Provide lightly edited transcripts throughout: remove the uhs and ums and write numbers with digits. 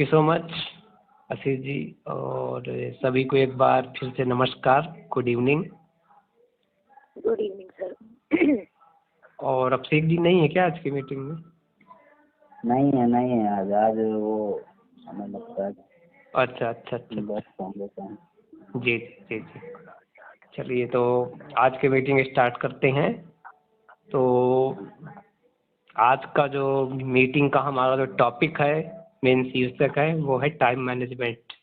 You so much Ashish ji. और सभी को एक बार फिर से नमस्कार, good evening. Good evening sir. और अभिषेक जी नहीं है क्या आज की मीटिंग में? नहीं है आज वो हमें लगता है। अच्छा। जी। चलिए तो आज की मीटिंग स्टार्ट करते हैं। तो आज का जो मीटिंग का हमारा जो टॉपिक है, मेन शीर्षक है, वो है टाइम मैनेजमेंट।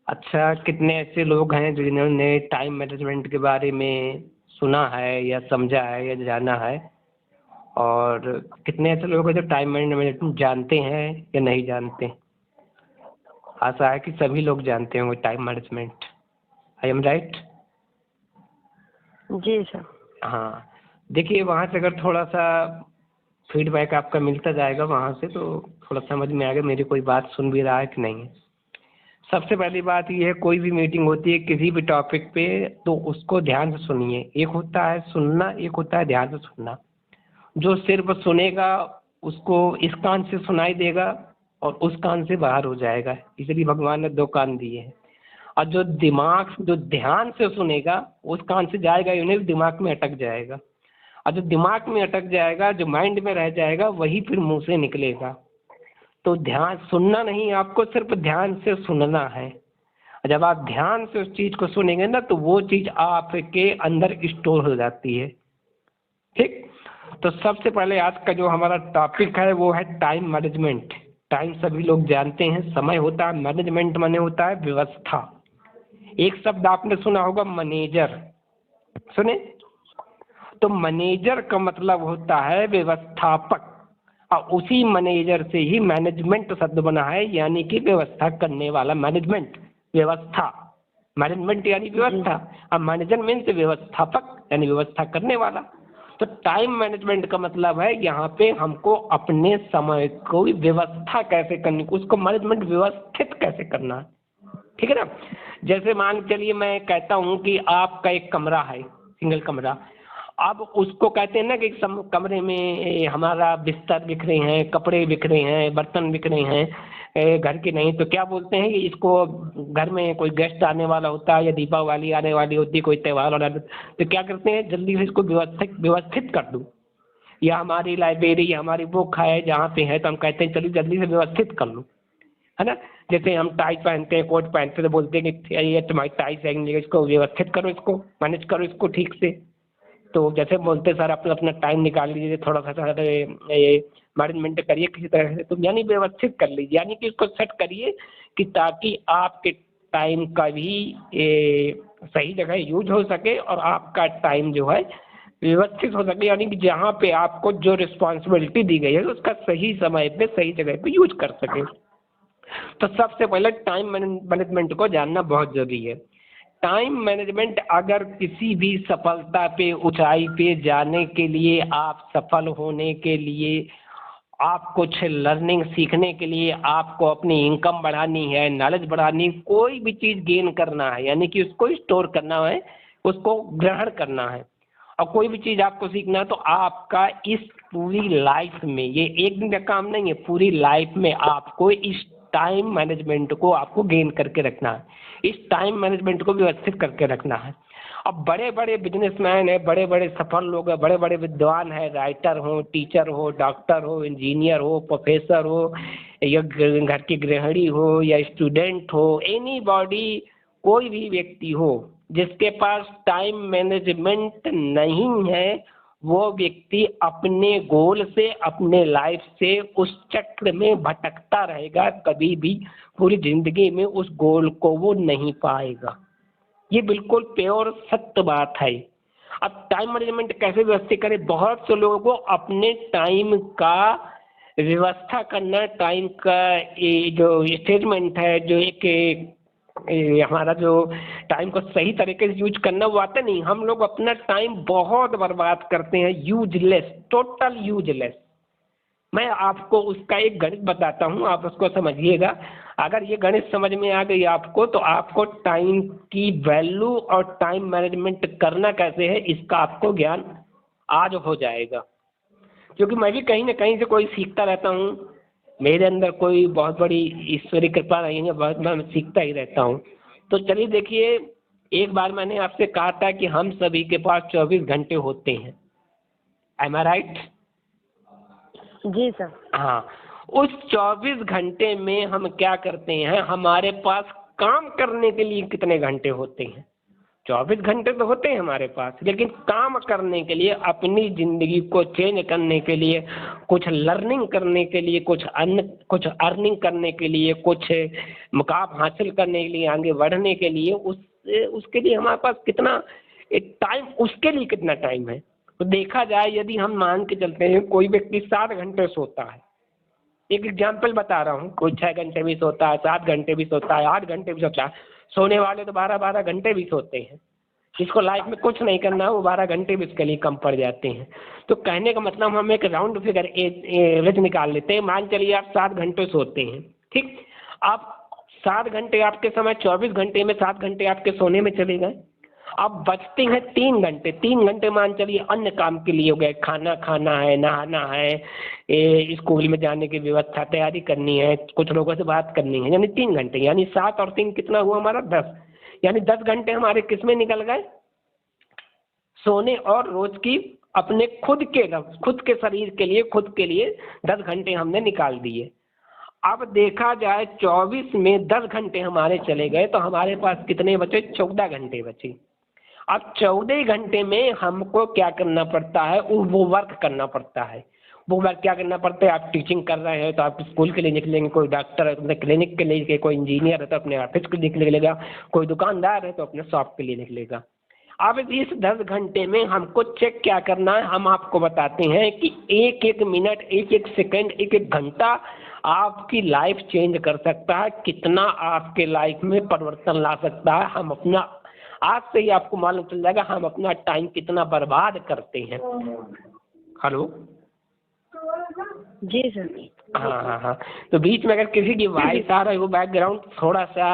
अच्छा, कितने ऐसे लोग हैं जिन्होंने टाइम मैनेजमेंट के बारे में सुना है या समझा है या जाना है, और कितने ऐसे लोग हैं जो टाइम मैनेजमेंट जानते हैं या नहीं जानते? आशा है कि सभी लोग जानते होंगे time management. I am right? जी सर। हाँ, देखिए वहाँ से अगर थोड़ा सा फीडबैक आपका मिलता जाएगा वहाँ से, तो थोड़ा समझ में आएगा मेरी कोई बात सुन भी रहा है कि नहीं। सबसे पहली बात ये है, कोई भी मीटिंग होती है किसी भी टॉपिक पे, तो उसको ध्यान से सुनिए। एक होता है सुनना, एक होता है ध्यान से सुनना। जो सिर्फ सुनेगा उसको इस कान से सुनाई देगा और उस कान से बाहर हो जाएगा, इसलिए भगवान ने दो कान दिए हैं। और जो ध्यान से सुनेगा उस कान से जाएगा ही नहीं, दिमाग में अटक जाएगा। और जो दिमाग में अटक जाएगा, जो माइंड में रह जाएगा, वही फिर मुंह से निकलेगा। तो ध्यान सुनना नहीं, आपको सिर्फ ध्यान से सुनना है। जब आप ध्यान से उस चीज को सुनेंगे ना, तो वो चीज आपके अंदर स्टोर हो जाती है। ठीक, तो सबसे पहले आज का जो हमारा टॉपिक है वो है टाइम मैनेजमेंट। टाइम सभी लोग जानते हैं, समय होता है। मैनेजमेंट माने होता है व्यवस्था। एक शब्द आपने सुना होगा, मैनेजर। सुने? तो मैनेजर का मतलब होता है व्यवस्थापक, और उसी मैनेजर से ही मैनेजमेंट शब्द बना है, यानी कि व्यवस्था करने वाला। मैनेजमेंट व्यवस्था, मैनेजमेंट यानी व्यवस्था, और मैनेजर मीन्स व्यवस्थापक यानी व्यवस्था करने वाला। तो टाइम मैनेजमेंट का मतलब है यहाँ पे हमको अपने समय को व्यवस्था कैसे करनी, उसको मैनेजमेंट व्यवस्थित कैसे करना है। ठीक है ना? जैसे मान के चलिए मैं कहता हूँ कि आपका एक कमरा है, सिंगल कमरा। अब उसको कहते हैं ना कि कमरे में हमारा बिस्तर बिखरे हैं, कपड़े बिखरे हैं, बर्तन बिखरे हैं, घर के नहीं तो क्या बोलते हैं कि इसको, घर में कोई गेस्ट आने वाला होता है या दीपावली आने वाली होती है, कोई त्यौहार वाला, तो क्या करते हैं, जल्दी से इसको व्यवस्थित कर दूँ। या हमारी लाइब्रेरी या हमारी बुक है जहाँ पे है, तो हम कहते हैं चलिए जल्दी से व्यवस्थित कर लूँ, है ना? जैसे हम टाई पहनते हैं, कोट पहनते हैं, तो बोलते हैं कि ये तुम्हारी टाई सही नहीं है, इसको व्यवस्थित करो, इसको मैनेज करो, इसको ठीक से। तो जैसे बोलते सर अपना अपना टाइम निकाल लीजिए, थोड़ा सा ये मैनेजमेंट करिए किसी तरह से, तो यानी व्यवस्थित कर लीजिए, यानी कि इसको सेट करिए कि ताकि आपके टाइम का भी सही जगह यूज हो सके और आपका टाइम जो है व्यवस्थित हो सके, यानी कि जहाँ पे आपको जो रिस्पॉन्सिबिलिटी दी गई है उसका सही समय पे सही जगह पे यूज कर सके। तो सबसे पहले टाइम मैनेजमेंट को जानना बहुत जरूरी है। टाइम मैनेजमेंट अगर किसी भी सफलता पे, ऊंचाई पे जाने के लिए, आप सफल होने के लिए, आप कुछ लर्निंग सीखने के लिए, आपको अपनी इनकम बढ़ानी है, नॉलेज बढ़ानी, कोई भी चीज गेन करना है, यानी कि उसको स्टोर करना है, उसको ग्रहण करना है, और कोई भी चीज आपको सीखना है, तो आपका इस पूरी लाइफ में, ये एक दिन का काम नहीं है, पूरी लाइफ में आपको इस टाइम मैनेजमेंट को आपको गेन करके रखना है, इस टाइम मैनेजमेंट को व्यवस्थित करके रखना है। अब बड़े बड़े बिजनेसमैन है, बड़े बड़े सफल लोग हैं, बड़े बड़े विद्वान है, राइटर हो, टीचर हो, डॉक्टर हो, इंजीनियर हो, प्रोफेसर हो, या घर की गृहिणी हो, या स्टूडेंट हो, एनी बॉडी, कोई भी व्यक्ति हो जिसके पास टाइम मैनेजमेंट नहीं है, वो व्यक्ति अपने गोल से, अपने लाइफ से उस चक्र में भटकता रहेगा, कभी भी पूरी जिंदगी में उस गोल को वो नहीं पाएगा। ये बिल्कुल प्योर सत्य बात है। अब टाइम मैनेजमेंट कैसे व्यवस्थित करें? बहुत से लोगों को अपने टाइम का व्यवस्था करना, टाइम का ये जो स्टेटमेंट है, जो एक हमारा जो टाइम को सही तरीके से यूज करना, वो आता नहीं। हम लोग अपना टाइम बहुत बर्बाद करते हैं, यूजलेस, टोटल यूजलेस। मैं आपको उसका एक गणित बताता हूँ, आप उसको समझिएगा। अगर ये गणित समझ में आ गई आपको, तो आपको टाइम की वैल्यू और टाइम मैनेजमेंट करना कैसे है, इसका आपको ज्ञान आज हो जाएगा। क्योंकि मैं भी कहीं ना कहीं से कोई सीखता रहता हूँ, मेरे अंदर कोई बहुत बड़ी ईश्वरी कृपा नहीं है, बहुत मैं सीखता ही रहता हूँ। तो चलिए देखिए, एक बार मैंने आपसे कहा था कि हम सभी के पास 24 घंटे होते हैं, एम आई राइट? जी सर। हाँ, उस 24 घंटे में हम क्या करते हैं, हमारे पास काम करने के लिए कितने घंटे होते हैं? 24 घंटे तो होते हैं हमारे पास, लेकिन काम करने के लिए, अपनी जिंदगी को चेंज करने के लिए, कुछ लर्निंग करने के लिए, कुछ अर्निंग करने के लिए, कुछ मुकाम हासिल करने के लिए, आगे बढ़ने के लिए, उसके लिए हमारे पास कितना टाइम, उसके लिए कितना टाइम है? तो देखा जाए, यदि हम मान के चलते हैं कोई व्यक्ति 7 घंटे सोता है, एक एग्जाम्पल बता रहा हूँ, कोई 6 घंटे भी सोता है, 7 घंटे भी सोता है, 8 घंटे भी सोता है, सोने वाले तो 12-12 घंटे भी सोते हैं। जिसको लाइफ में कुछ नहीं करना है वो 12 घंटे भी इसके लिए कम पड़ जाते हैं। तो कहने का मतलब, हम एक राउंड फिगर एवरेज निकाल लेते हैं। मान चलिए आप 7 घंटे सोते हैं, ठीक? आप 7 घंटे आपके समय, 24 घंटे में 7 घंटे आपके सोने में चले गए। अब बचते हैं 3 घंटे। 3 घंटे मान चलिए अन्य काम के लिए हो गए, खाना खाना है, नहाना है, स्कूल में जाने की व्यवस्था, तैयारी करनी है, कुछ लोगों से बात करनी है, यानी 3 घंटे, यानी 7 और 3 कितना हुआ हमारा? 10। यानी 10 घंटे हमारे किस में निकल गए? सोने और रोज की अपने खुद के शरीर के लिए, खुद के लिए 10 घंटे हमने निकाल दिए। अब देखा जाए 24 में 10 घंटे हमारे चले गए, तो हमारे पास कितने बचे? 14 घंटे बचे। अब 14 घंटे में हमको क्या करना पड़ता है? वो वर्क करना पड़ता है। वो वर्क क्या करना पड़ता है? आप टीचिंग कर रहे हैं तो आप स्कूल के लिए निकलेंगे, कोई डॉक्टर है तो अपने क्लिनिक के लिए, कोई इंजीनियर है तो अपने ऑफिस के लिए निकलेगा, कोई दुकानदार है तो अपने शॉप के लिए निकलेगा। अब इस 10 घंटे में हमको चेक क्या करना है, हम आपको बताते हैं कि एक एक मिनट, एक एक सेकंड, एक एक घंटा आपकी लाइफ चेंज कर सकता है, कितना आपके लाइफ में परिवर्तन ला सकता है। हम अपना, आज से ही आपको मालूम चल जाएगा हम अपना टाइम कितना बर्बाद करते हैं। हेलो? जी सर। हाँ। तो बीच में अगर किसी की वॉइस आ रही हो बैकग्राउंड, थोड़ा सा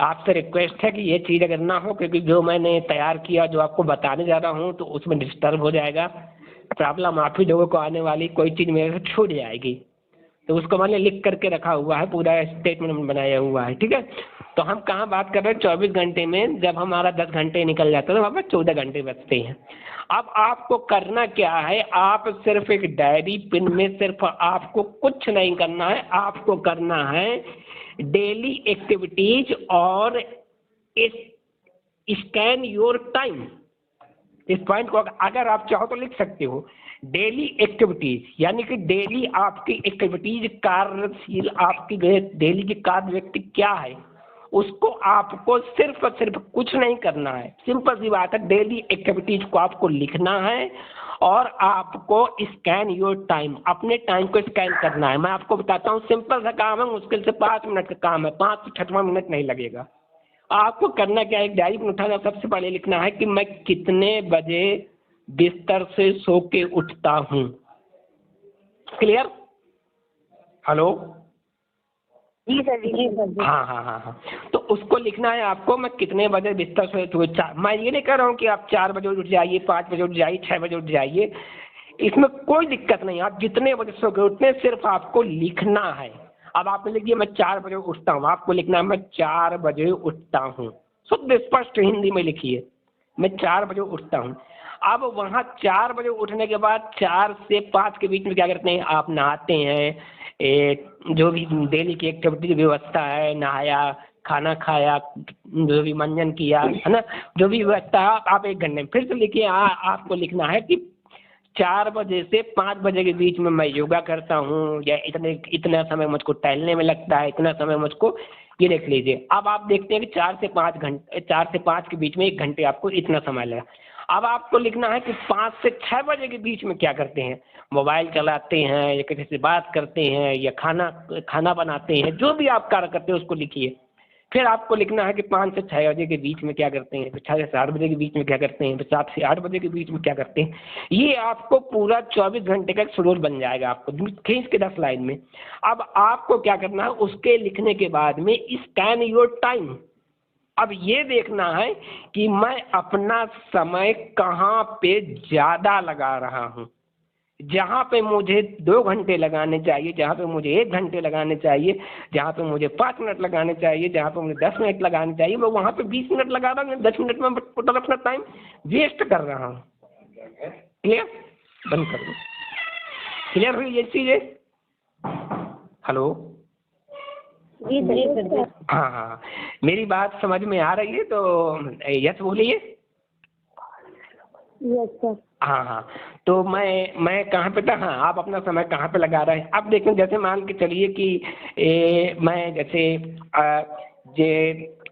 आपसे रिक्वेस्ट है कि ये चीज़ अगर ना हो, क्योंकि जो मैंने तैयार किया, जो आपको बताने जा रहा हूँ, तो उसमें डिस्टर्ब हो जाएगा। प्रॉब्लम आप ही लोगों को आने वाली, कोई चीज़ मेरे से छूट जाएगी। तो उसको मैंने लिख करके रखा हुआ है, पूरा स्टेटमेंट बनाया हुआ है, ठीक है? तो हम कहाँ बात कर रहे हैं? 24 घंटे में जब हमारा 10 घंटे निकल जाता है तो वहाँ पर 14 घंटे बचते हैं। अब आपको करना क्या है? आप सिर्फ एक डायरी पेन में, सिर्फ आपको कुछ नहीं करना है, आपको करना है डेली एक्टिविटीज और स्कैन योर टाइम। इस पॉइंट को अगर आप चाहो तो लिख सकते हो, डेली एक्टिविटीज, यानी कि डेली आपकी एक्टिविटीज, कार्यशील आपकी डेली की कार्य व्यक्ति क्या है, उसको आपको सिर्फ और सिर्फ कुछ नहीं करना है। सिंपल सी बात है, डेली एक्टिविटीज को आपको लिखना है और आपको स्कैन योर टाइम, अपने टाइम को स्कैन करना है। मैं आपको बताता हूँ, सिंपल सा काम है, मुश्किल से 5 मिनट का काम है, 5 से 6 मिनट नहीं लगेगा। आपको करना क्या है? एक डायरी में उठाना, सबसे पहले लिखना है कि मैं कितने बजे बिस्तर से सो के उठता हूँ। क्लियर? हेलो? जी सर। जी सर। हाँ। तो उसको लिखना है आपको, मैं कितने बजे बिस्तर से मैं ये नहीं कह रहा हूँ कि आप 4 बजे उठ जाइए, 5 बजे उठ जाइए, 6 बजे उठ जाइए, इसमें कोई दिक्कत नहीं। आप जितने बजे सो के उठने, सिर्फ आपको लिखना है। अब आपने लिख दिया मैं 4 बजे उठता हूँ, आपको लिखना है मैं 4 बजे उठता हूँ। शुद्ध स्पष्ट हिंदी में लिखिए, मैं 4 बजे उठता हूँ। अब वहाँ 4 बजे उठने के बाद 4 से 5 के बीच में क्या करते हैं? आप नहाते हैं, जो भी डेली की एक्टिविटी की व्यवस्था है, नहाया, खाना खाया, जो भी मंजन किया है ना, जो भी व्यवस्था है, आप 1 घंटे में फिर से लिखिए। आपको लिखना है कि 4 बजे से 5 बजे के बीच में मैं योगा करता हूँ, या इतना समय मुझको टहलने में लगता है, इतना समय मुझको, ये लिख लीजिए। अब आप देखते हैं कि 4 से 5 के बीच में 1 घंटे आपको इतना समय लगा। अब आपको लिखना है कि 5 से 6 बजे के बीच में क्या करते हैं? मोबाइल चलाते हैं, या किसी से बात करते हैं, या खाना बनाते हैं, जो भी आप कार्य करते हैं उसको लिखिए। फिर आपको लिखना है कि 5 से 6 बजे के बीच में क्या करते हैं, फिर 6 से 8 बजे के बीच में क्या करते हैं, फिर 7 से 8 बजे के बीच में क्या करते हैं। ये आपको पूरा 24 घंटे का एक शेड्यूल बन जाएगा, आपको खींच के 10 लाइन में। अब आपको क्या करना है? उसके लिखने के बाद में स्कैन योर टाइम। अब ये देखना है कि मैं अपना समय कहाँ पे ज़्यादा लगा रहा हूँ। जहाँ पे मुझे 2 घंटे लगाने चाहिए, जहाँ पे मुझे 1 घंटे लगाने चाहिए, जहाँ पे मुझे 5 मिनट लगाने चाहिए, जहाँ पे मुझे 10 मिनट लगाने चाहिए, मैं वहाँ पे 20 मिनट लगा रहा हूँ। 10 मिनट में टोटल अपना टाइम वेस्ट कर रहा हूँ। क्लियर? बंद कर दो। क्लियर हुई ये चीज़ें? हेलो? जी सर। हाँ हाँ, मेरी बात समझ में आ रही है तो यस बोलिए। Yes sir. हाँ हाँ, तो मैं कहाँ पे था? हाँ, आप अपना समय कहाँ पे लगा रहे हैं? अब देखें, जैसे मान के चलिए कि मैं जैसे जे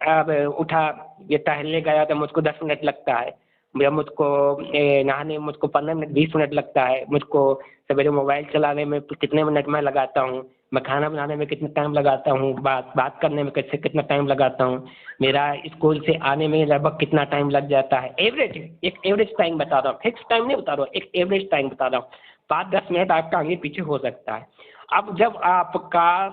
अब उठा, ये टहलने गया तो मुझको 10 मिनट लगता है, या मुझको नहाने में मुझको 15 मिनट 20 मिनट लगता है, मुझको सवेरे मोबाइल चलाने में कितने मिनट मैं लगाता हूँ, मैं खाना बनाने में कितना टाइम लगाता हूँ, बात करने में कैसे कितना टाइम लगाता हूँ, मेरा स्कूल से आने में लगभग कितना टाइम लग जाता है। एवरेज, एक एवरेज टाइम बता रहा हूँ, फिक्स टाइम नहीं बता रहा हूँ, एक एवरेज टाइम बता रहा हूँ। 5-10 मिनट आपका आगे पीछे हो सकता है। अब जब आपका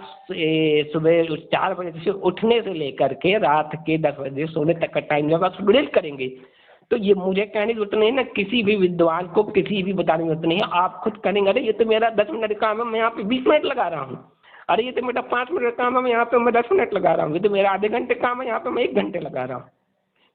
सुबह 4 बजे से उठने से लेकर के रात के 10 बजे सोने तक का टाइम जब आप शेड्यूल करेंगे, तो ये मुझे कहने की जरूरत नहीं है ना, किसी भी विद्वान को किसी भी बताने की जरूरत नहीं है, आप खुद करेंगे। अरे ये तो मेरा 10 मिनट का काम है, मैं यहाँ पे 20 मिनट लगा रहा हूँ। अरे ये तो मेरा 5 मिनट का काम है, मैं यहाँ पे 10 मिनट लगा रहा हूँ। ये तो मेरा आधे घंटे काम है, यहाँ पे मैं 1 घंटे लगा रहा हूँ।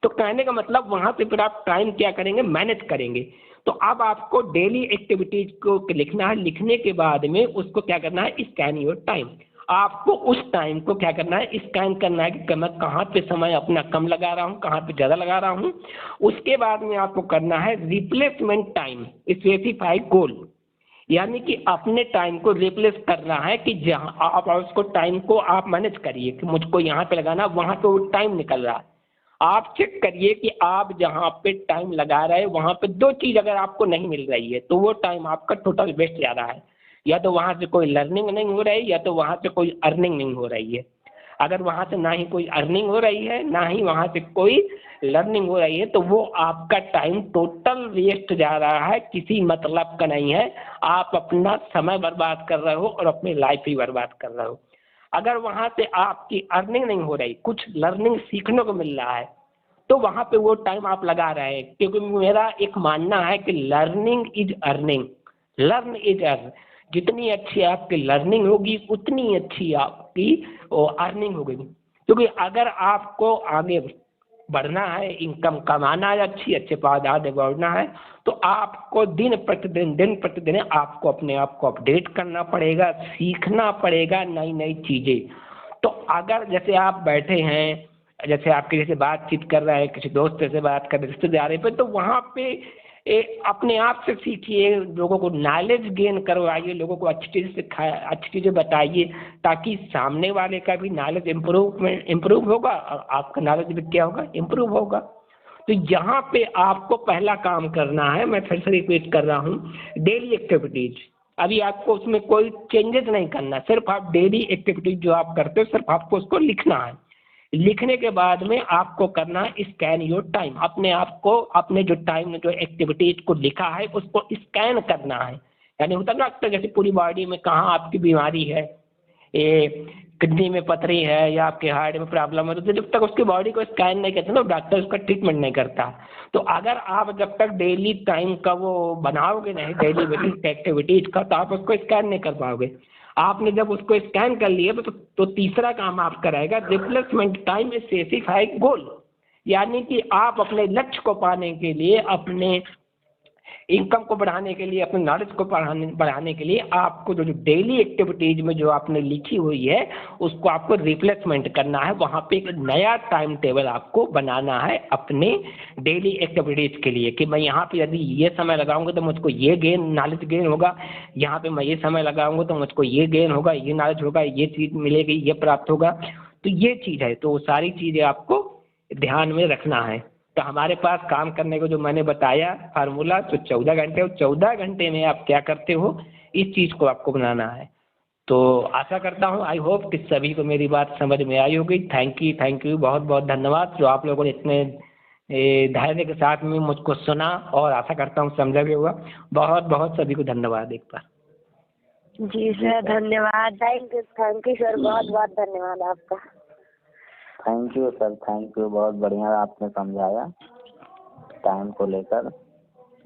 तो कहने का मतलब वहाँ पे फिर आप टाइम क्या करेंगे? मैनेज करेंगे। तो अब आपको डेली एक्टिविटीज को लिखना है, लिखने के बाद में उसको क्या करना है? Scan your time. आपको उस टाइम को क्या करना है? स्कैन करना है कि मैं कहाँ पे समय अपना कम लगा रहा हूँ, कहाँ पे ज़्यादा लगा रहा हूँ। उसके बाद में आपको करना है रिप्लेसमेंट टाइम स्पेसिफाइड गोल, यानी कि अपने टाइम को रिप्लेस करना है कि जहाँ आप उसको टाइम को आप मैनेज करिए कि मुझको यहाँ पे लगाना, वहाँ पे वो टाइम निकल रहा है। आप चेक करिए कि आप जहाँ पे टाइम लगा रहे हैं वहाँ पे 2 चीज़ अगर आपको नहीं मिल रही है तो वो टाइम आपका टोटल वेस्ट जा रहा है। या तो वहाँ से कोई लर्निंग नहीं हो रही है, या तो वहाँ से कोई अर्निंग नहीं हो रही है। अगर वहाँ से ना ही कोई अर्निंग हो रही है, ना ही वहाँ से कोई लर्निंग हो रही है, तो वो आपका टाइम टोटल वेस्ट जा रहा है, किसी मतलब का नहीं है। आप अपना समय बर्बाद कर रहे हो और अपनी लाइफ ही बर्बाद कर रहे हो। अगर वहाँ से आपकी अर्निंग नहीं हो रही, कुछ लर्निंग सीखने को मिल रहा है, तो वहाँ पे वो टाइम आप लगा रहे हैं। क्योंकि मेरा एक मानना है कि learning is earning, learn is earn. जितनी अच्छी आपकी लर्निंग होगी उतनी अच्छी आपकी अर्निंग होगी। क्योंकि अगर आपको आगे बढ़ना है, इनकम कमाना है, अच्छे पद बढ़ना है, तो आपको दिन प्रतिदिन आपको अपने आप को अपडेट करना पड़ेगा, सीखना पड़ेगा नई नई चीज़ें। तो अगर जैसे आप बैठे हैं, जैसे आपके जैसे बातचीत कर रहे हैं, किसी दोस्त से बात कर रहे हैं, रिश्तेदार पे, तो वहाँ पे अपने आप से सीखिए, लोगों को नॉलेज गेन करवाइए, लोगों को अच्छी चीज़ सिखाए, अच्छी चीज़ें बताइए, ताकि सामने वाले का भी नॉलेज इम्प्रूव होगा और आपका नॉलेज भी क्या होगा? इम्प्रूव होगा। तो यहाँ पे आपको पहला काम करना है, मैं फिर से रिपीट कर रहा हूँ, डेली एक्टिविटीज। अभी आपको उसमें कोई चेंजेस नहीं करना, सिर्फ आप डेली एक्टिविटीज जो आप करते हो सिर्फ आपको उसको लिखना है। लिखने के बाद में आपको करना है स्कैन योर टाइम। अपने आप को, अपने जो टाइम जो एक्टिविटीज को लिखा है उसको स्कैन करना है। यानी होता ना अक्सर जैसे पूरी बॉडी में कहाँ आपकी बीमारी है, ये किडनी में पथरी है या आपके हार्ट में प्रॉब्लम है, तो जब तक उसकी बॉडी को स्कैन नहीं करते ना डॉक्टर उसका ट्रीटमेंट नहीं करता। तो अगर आप जब तक डेली टाइम का वो बनाओगे नहीं, डेली बेसिस एक्टिविटीज का, तो आप उसको स्कैन नहीं कर पाओगे। आपने जब उसको स्कैन कर लिया तो तीसरा काम आपका रहेगा रिप्लेसमेंट टाइम स्पेसिफाइड गोल, यानी कि आप अपने लक्ष्य को पाने के लिए, अपने इनकम को बढ़ाने के लिए, अपने नॉलेज को बढ़ाने के लिए आपको जो डेली एक्टिविटीज में जो आपने लिखी हुई है उसको आपको रिप्लेसमेंट करना है। वहाँ पे एक नया टाइम टेबल आपको बनाना है अपने डेली एक्टिविटीज के लिए कि मैं यहाँ पे यदि ये समय लगाऊंगा तो मुझको ये नॉलेज गेन होगा, यहाँ पे मैं ये समय लगाऊंगा तो मुझको ये गेन होगा, ये नॉलेज होगा, ये चीज़ मिलेगी, ये प्राप्त होगा। तो ये चीज़ है, तो वो सारी चीज़ें आपको ध्यान में रखना है। तो हमारे पास काम करने को जो मैंने बताया फार्मूला, तो 14 घंटे, और 14 घंटे में आप क्या करते हो इस चीज़ को आपको बनाना है। तो आशा करता हूँ, आई होप कि सभी को मेरी बात समझ में आई होगी। थैंक यू, बहुत बहुत धन्यवाद जो आप लोगों ने इतने धैर्य के साथ में मुझको सुना, और आशा करता हूँ समझा भी होगा। बहुत बहुत सभी को धन्यवाद एक बार। जी सर धन्यवाद। थैंक यू सर, बहुत बहुत धन्यवाद आपका। Thank you sir, thank you, बहुत बढ़िया आपने समझाया टाइम को लेकर।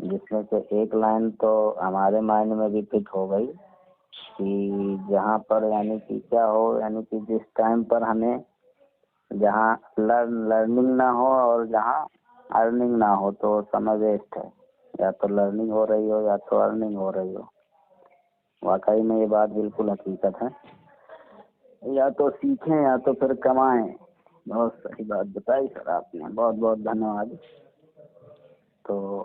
जिसमें से एक लाइन तो हमारे माइंड में भी फिट हो गई कि जहाँ पर यानी कि क्या हो, यानी कि जिस टाइम पर हमें जहाँ लर्निंग ना हो और जहाँ अर्निंग ना हो तो समय वेस्ट है। या तो लर्निंग हो रही हो या तो अर्निंग हो रही हो। वाकई में ये बात बिल्कुल हकीकत है। या तो सीखें या तो फिर कमाएं। बहुत सही बात बताई सर आपने, बहुत बहुत धन्यवाद। तो